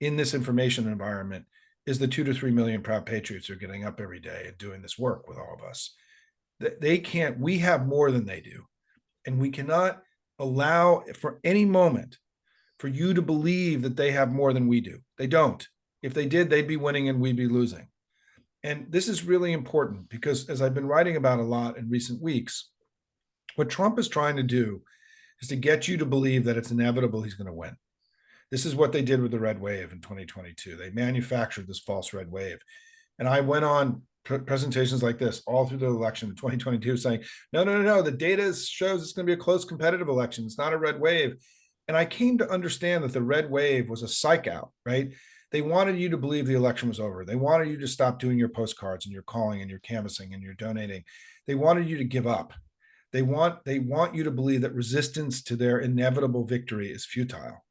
in this information environment is the 2 to 3 million proud patriots who are getting up every day and doing this work with all of us. We have more than they do. And we cannot allow for any moment for you to believe that they have more than we do. They don't. If they did, they'd be winning and we'd be losing. And this is really important because, as I've been writing about a lot in recent weeks, what Trump is trying to do is to get you to believe that it's inevitable he's going to win. This is what they did with the red wave in 2022. They manufactured this false red wave. And I went on presentations like this all through the election in 2022 saying, no, the data shows it's going to be a close competitive election. It's not a red wave. And I came to understand that the red wave was a psych out, right? They wanted you to believe the election was over. They wanted you to stop doing your postcards and your calling and your canvassing and your donating. They wanted you to give up. They want you to believe that resistance to their inevitable victory is futile.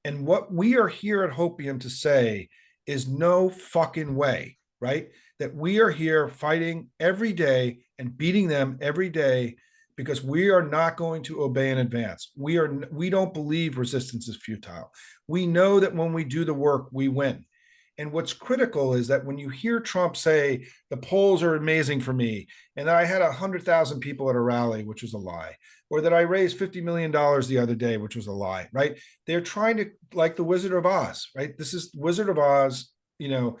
And what we are here at Hopium to say is no fucking way, right? That we are here fighting every day and beating them every day because we are not going to obey in advance. We don't believe resistance is futile. We know that when we do the work, we win. And what's critical is that when you hear Trump say the polls are amazing for me, and that I had 100,000 people at a rally, which was a lie, or that I raised $50 million the other day, which was a lie, right? They're trying to, like the Wizard of Oz, right? This is Wizard of Oz, in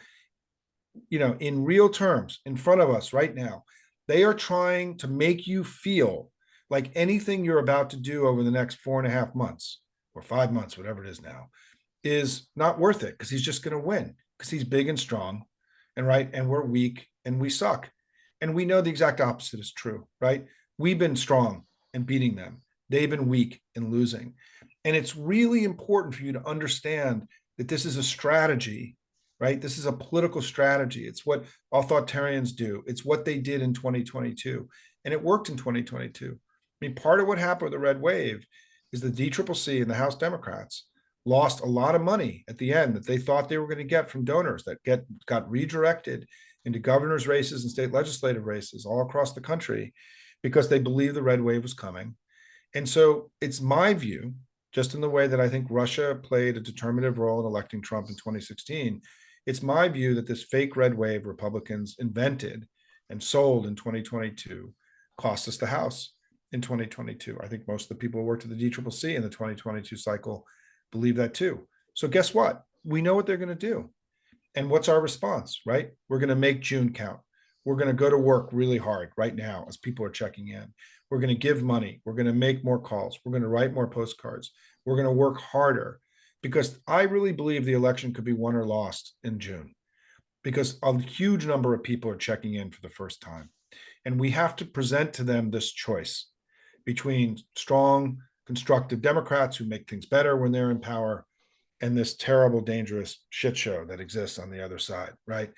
real terms in front of us right now. They are trying to make you feel like anything you're about to do over the next 4.5 months or 5 months, whatever it is now, is not worth it because he's just going to win because he's big and strong and right. And we're weak and we suck. And we know the exact opposite is true, right? We've been strong and beating them. They've been weak and losing. And it's really important for you to understand that this is a strategy, right? This is a political strategy. It's what authoritarians do. It's what they did in 2022. And it worked in 2022. I mean, part of what happened with the red wave is the DCCC and the House Democrats lost a lot of money at the end that they thought they were going to get from donors that got redirected into governor's races and state legislative races all across the country because they believed the red wave was coming. And so it's my view, just in the way that I think Russia played a determinative role in electing Trump in 2016, it's my view that this fake red wave Republicans invented and sold in 2022 cost us the House in 2022. I think most of the people who worked at the DCCC in the 2022 cycle believe that too. So guess what? We know what they're going to do. And what's our response, right? We're going to make June count. We're going to go to work really hard right now as people are checking in. We're going to give money. We're going to make more calls. We're going to write more postcards. We're going to work harder because I really believe the election could be won or lost in June because a huge number of people are checking in for the first time. And we have to present to them this choice between strong, constructive Democrats who make things better when they're in power and this terrible, dangerous shit show that exists on the other side, right?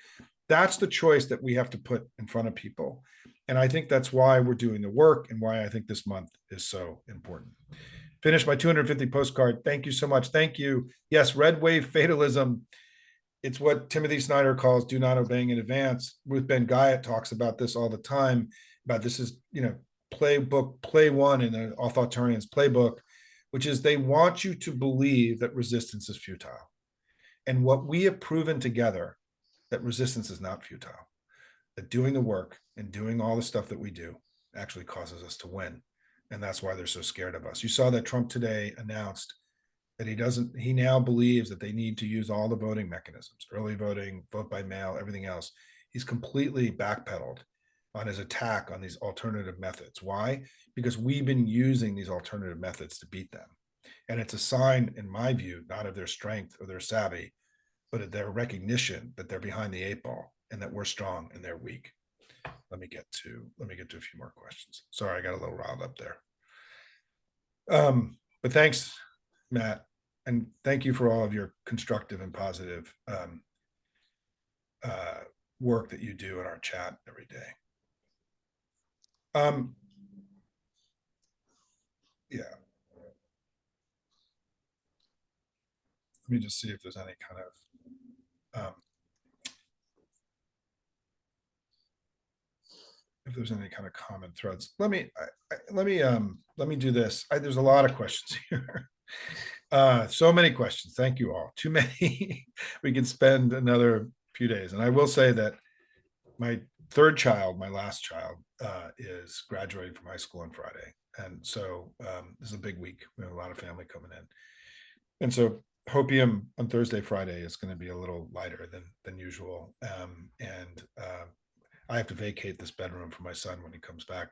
That's the choice that we have to put in front of people. And I think that's why we're doing the work and why I think this month is so important. Finish my 250 postcard. Thank you so much. Thank you. Yes, red wave fatalism. It's what Timothy Snyder calls do not obeying in advance. Ruth Ben Guyot talks about this all the time, about this is, play one in the authoritarian's playbook, which is they want you to believe that resistance is futile. And what we have proven together, that resistance is not futile, that doing the work and doing all the stuff that we do actually causes us to win. And that's why they're so scared of us. You saw that Trump today announced that he now believes that they need to use all the voting mechanisms, early voting, vote by mail, everything else. He's completely backpedaled on his attack on these alternative methods. Why? Because we've been using these alternative methods to beat them. And it's a sign, in my view, not of their strength or their savvy, but of their recognition that they're behind the eight ball and that we're strong and they're weak. Let me get to a few more questions. Sorry, I got a little riled up there. But thanks, Matt, and thank you for all of your constructive and positive work that you do in our chat every day. Yeah. Let me just see if there's any kind of common threads. Let me do this. There's a lot of questions here. So many questions. Thank you all. Too many. We can spend another few days. And I will say that my third child, my last child, is graduating from high school on Friday. And so this is a big week. We have a lot of family coming in. And so hopium on Thursday, Friday is going to be a little lighter than usual. I have to vacate this bedroom for my son when he comes back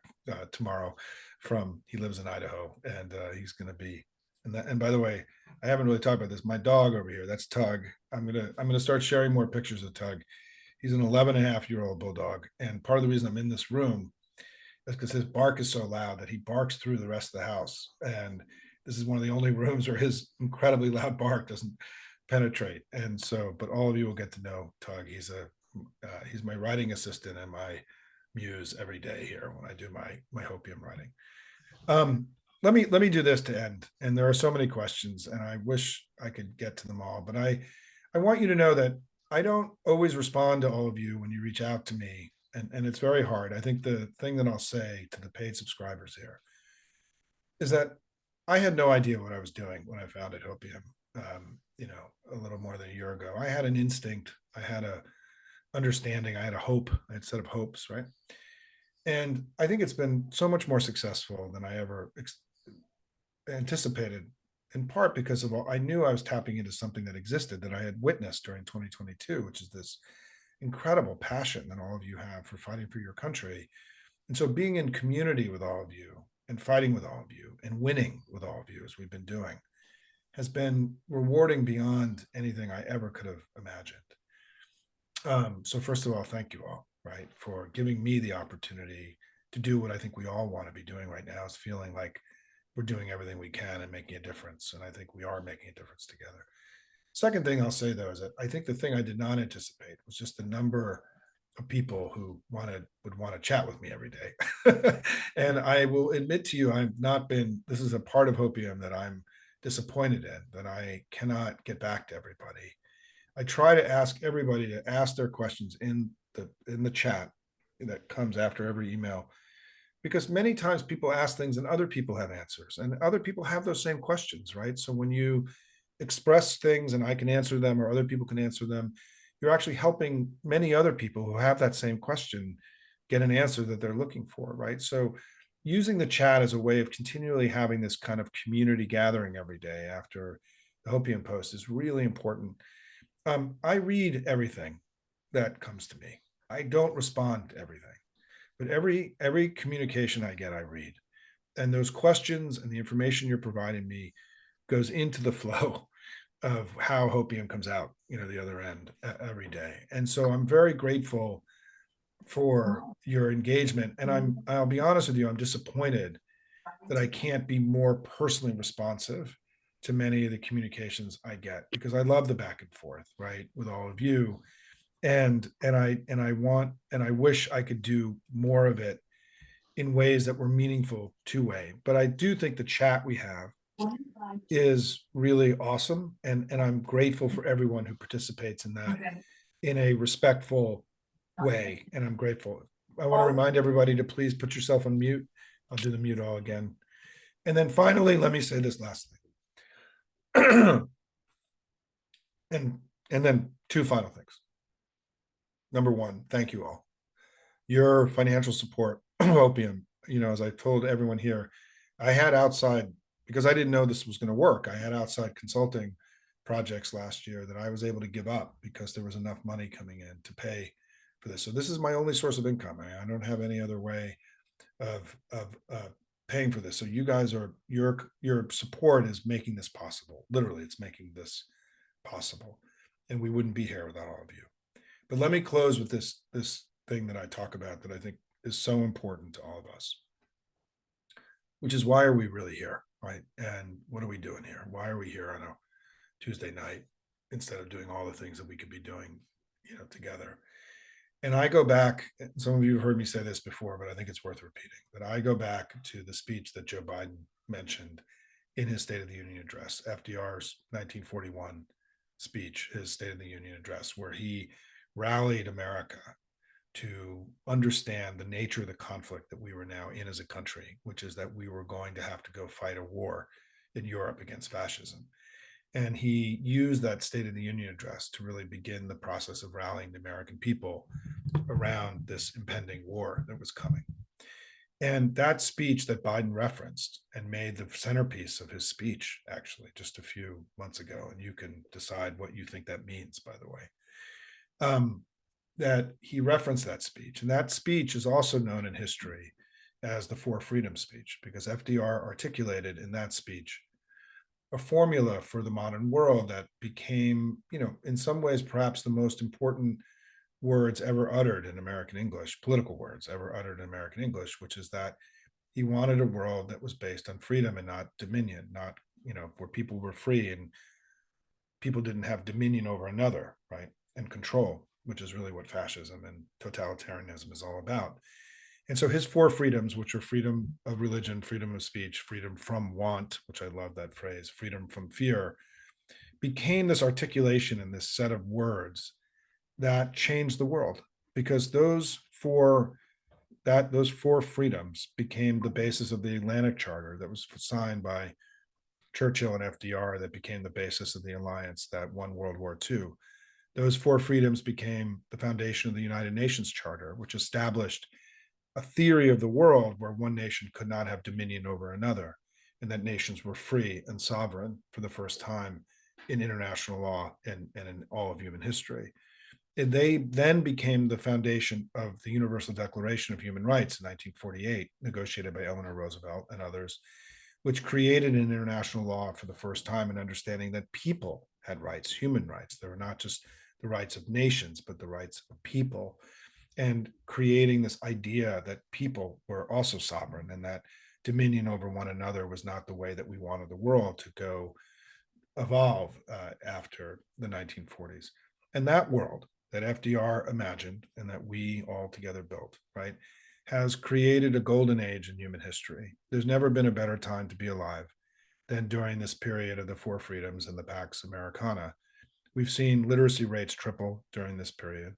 tomorrow he lives in Idaho, and he's going to be, and by the way, I haven't really talked about this. My dog over here, that's Tug. I'm going to start sharing more pictures of Tug. He's an 11.5-year-old bulldog. And part of the reason I'm in this room is because his bark is so loud that he barks through the rest of the house. And this is one of the only rooms where his incredibly loud bark doesn't penetrate. And so, but all of you will get to know Tug. He's my writing assistant and my muse every day here when I do my hopium writing. Let me do this to end. And there are so many questions, and I wish I could get to them all, but I want you to know that I don't always respond to all of you when you reach out to me, and it's very hard. I think the thing that I'll say to the paid subscribers here is that I had no idea what I was doing when I founded Hopium. A little more than a year ago, I had an instinct. I had a understanding. I had a hope. I had a set of hopes, right? And I think it's been so much more successful than I ever anticipated, in part because of all I knew I was tapping into something that existed that I had witnessed during 2022, which is this incredible passion that all of you have for fighting for your country. And so being in community with all of you and fighting with all of you and winning with all of you, as we've been doing, has been rewarding beyond anything I ever could have imagined. So first of all, thank you all, right, for giving me the opportunity to do what I think we all want to be doing right now, is feeling like we're doing everything we can and making a difference. And I think we are making a difference together. Second thing I'll say, though, is that I think the thing I did not anticipate was just the number of people who would want to chat with me every day. And I will admit to you, I've not been, this is a part of Hopium that I'm disappointed in, that I cannot get back to everybody. I try to ask everybody to ask their questions in the chat that comes after every email, because many times people ask things and other people have answers and other people have those same questions, right? So when you express things and I can answer them or other people can answer them, you're actually helping many other people who have that same question get an answer that they're looking for, right? So using the chat as a way of continually having this kind of community gathering every day after the Hopium post is really important. I read everything that comes to me. I don't respond to everything, but every communication I get, I read. And those questions and the information you're providing me goes into the flow of how Hopium comes out, the other end every day. And so I'm very grateful for your engagement. And I'll be honest with you, I'm disappointed that I can't be more personally responsive to many of the communications I get, because I love the back and forth, right, with all of you. And I wish I could do more of it in ways that were meaningful two-way. But I do think the chat we have is really awesome. And I'm grateful for everyone who participates in that in a respectful way. And I'm grateful. I want to remind everybody to please put yourself on mute. I'll do the mute all again. And then finally, let me say this last thing. and then two final things. Number one, thank you all. Your financial support of Hopium, as I told everyone here, I had outside, because I didn't know this was going to work, I had outside consulting projects last year that I was able to give up because there was enough money coming in to pay for this. So this is my only source of income. I don't have any other way of paying for this. So you guys your support is making this possible. Literally, it's making this possible. And we wouldn't be here without all of you. But let me close with this thing that I talk about that I think is so important to all of us, which is, why are we really here, right? And what are we doing here? Why are we here on a Tuesday night instead of doing all the things that we could be doing, together? And I go back, some of you have heard me say this before, but I think it's worth repeating, that I go back to the speech that Joe Biden mentioned in his State of the Union address, FDR's 1941 speech, his State of the Union address, where he rallied America to understand the nature of the conflict that we were now in as a country, which is that we were going to have to go fight a war in Europe against fascism. And he used that State of the Union address to really begin the process of rallying the American people around this impending war that was coming. And that speech that Biden referenced and made the centerpiece of his speech, actually, just a few months ago, and you can decide what you think that means, by the way, that he referenced that speech. And that speech is also known in history as the Four Freedoms speech, because FDR articulated in that speech a formula for the modern world that became, in some ways, perhaps the most important words ever uttered in American English, political words ever uttered in American English, which is that he wanted a world that was based on freedom and not dominion, not, where people were free and people didn't have dominion over another, right? And control, which is really what fascism and totalitarianism is all about. And so his four freedoms, which are freedom of religion, freedom of speech, freedom from want, which I love that phrase, freedom from fear, became this articulation and this set of words that changed the world, because those four freedoms became the basis of the Atlantic Charter that was signed by Churchill and FDR, that became the basis of the alliance that won World War II. Those four freedoms became the foundation of the United Nations Charter, which established a theory of the world where one nation could not have dominion over another, and that nations were free and sovereign for the first time in international law and in all of human history. And they then became the foundation of the Universal Declaration of Human Rights in 1948, negotiated by Eleanor Roosevelt and others, which created an international law for the first time, in understanding that people had rights, human rights. They were not just the rights of nations, but the rights of people, and creating this idea that people were also sovereign, and that dominion over one another was not the way that we wanted the world to go evolve after the 1940s. And that world that FDR imagined and that we all together built, right, has created a golden age in human history. There's never been a better time to be alive than during this period of the Four Freedoms and the Pax Americana. We've seen literacy rates triple during this period.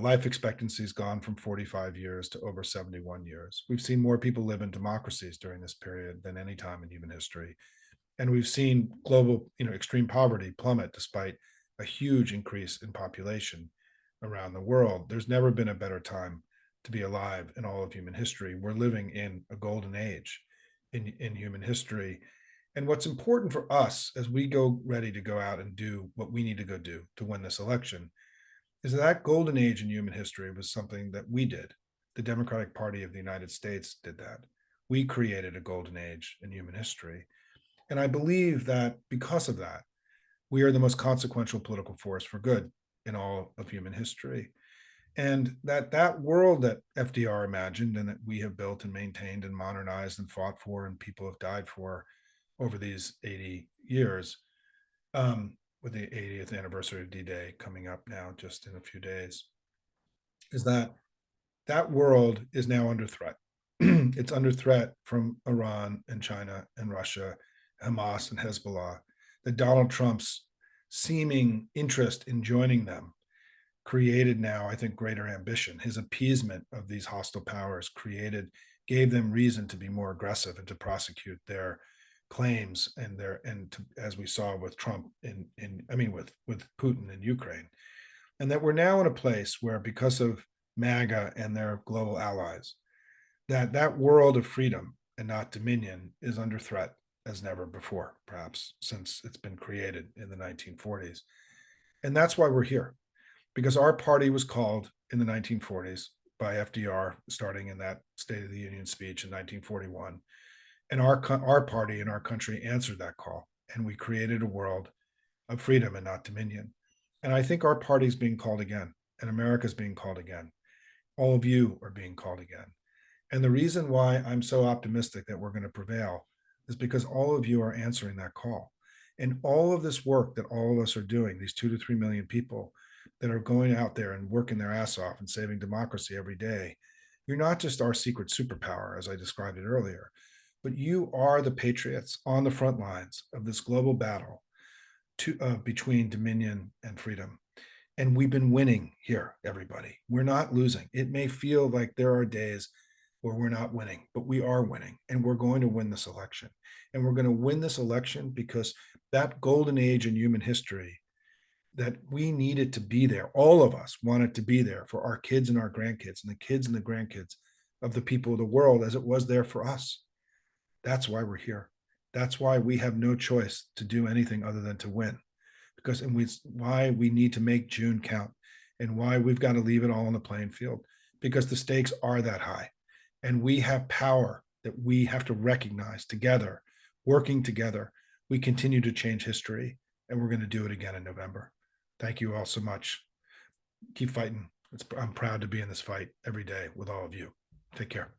Life expectancy has gone from 45 years to over 71 years. We've seen more people live in democracies during this period than any time in human history. And we've seen global, extreme poverty plummet despite a huge increase in population around the world. There's never been a better time to be alive in all of human history. We're living in a golden age in human history. And what's important for us as we go ready to go out and do what we need to go do to win this election is that golden age in human history was something that we did. The Democratic Party of the United States did that. We created a golden age in human history. And I believe that because of that, we are the most consequential political force for good in all of human history. And that world that FDR imagined and that we have built and maintained and modernized and fought for and people have died for over these 80 years, with the 80th anniversary of D-Day coming up now just in a few days, is that world is now under threat. It's under threat from Iran and China and Russia, Hamas and Hezbollah. That Donald Trump's seeming interest in joining them created now, I think, greater ambition. His appeasement of these hostile powers gave them reason to be more aggressive and to prosecute their claims as we saw with Trump with Putin in Ukraine. And that we're now in a place where, because of MAGA and their global allies, that world of freedom and not dominion is under threat as never before, perhaps since it's been created in the 1940s. And that's why we're here, because our party was called in the 1940s by FDR, starting in that State of the Union speech in 1941. And our party and our country answered that call, and we created a world of freedom and not dominion. And I think our party is being called again, and America's being called again. All of you are being called again. And the reason why I'm so optimistic that we're going to prevail is because all of you are answering that call. And all of this work that all of us are doing, these 2 to 3 million people that are going out there and working their ass off and saving democracy every day, you're not just our secret superpower, as I described it earlier, but you are the patriots on the front lines of this global battle between dominion and freedom. And we've been winning here, everybody. We're not losing. It may feel like there are days where we're not winning, but we are winning, and we're going to win this election. And we're going to win this election because that golden age in human history that we needed to be there, all of us wanted to be there for our kids and our grandkids and the kids and the grandkids of the people of the world, as it was there for us. That's why we're here. That's why we have no choice to do anything other than to win, why we need to make June count, and why we've got to leave it all on the playing field, because the stakes are that high. And we have power that we have to recognize together, working together. We continue to change history, and we're going to do it again in November. Thank you all so much. Keep fighting. I'm proud to be in this fight every day with all of you. Take care.